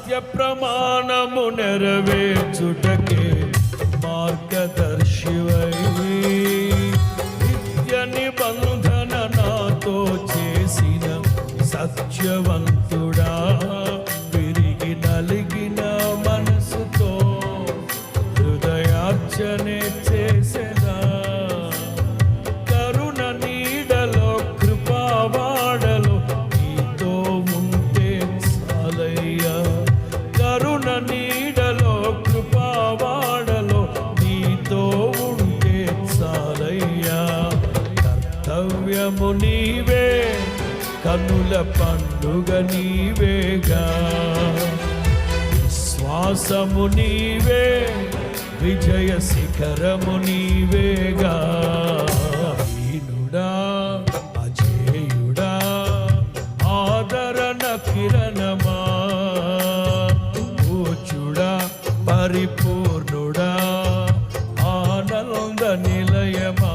సత్య ప్రమాణము నెరవేర్చుటకే మార్గదర్శివై నిత్య నిబంధన నాతో చేసిన సత్యవంతుడా, విరిగి నలిగిన మనసుతో హృదయార్చనే చేసేదా. కరుణ నీడలో కృపావాడలో నీతో ఉంటే చాలయ్యా. కరుణ నీడలో కృపావాడలో నీతో ఉంటే చాలయ్యా. కర్తవ్యము నీవే, కన్నుల పండుగ నీవేగా. విశ్వాసము నీవే, విజయ శిఖరము నీవేగా. హీనుడా అజేయుడా, ఆదరణ కిరణమా, పూచుడా పరిపూర్ణుడా, ఆనంద నిలయమా.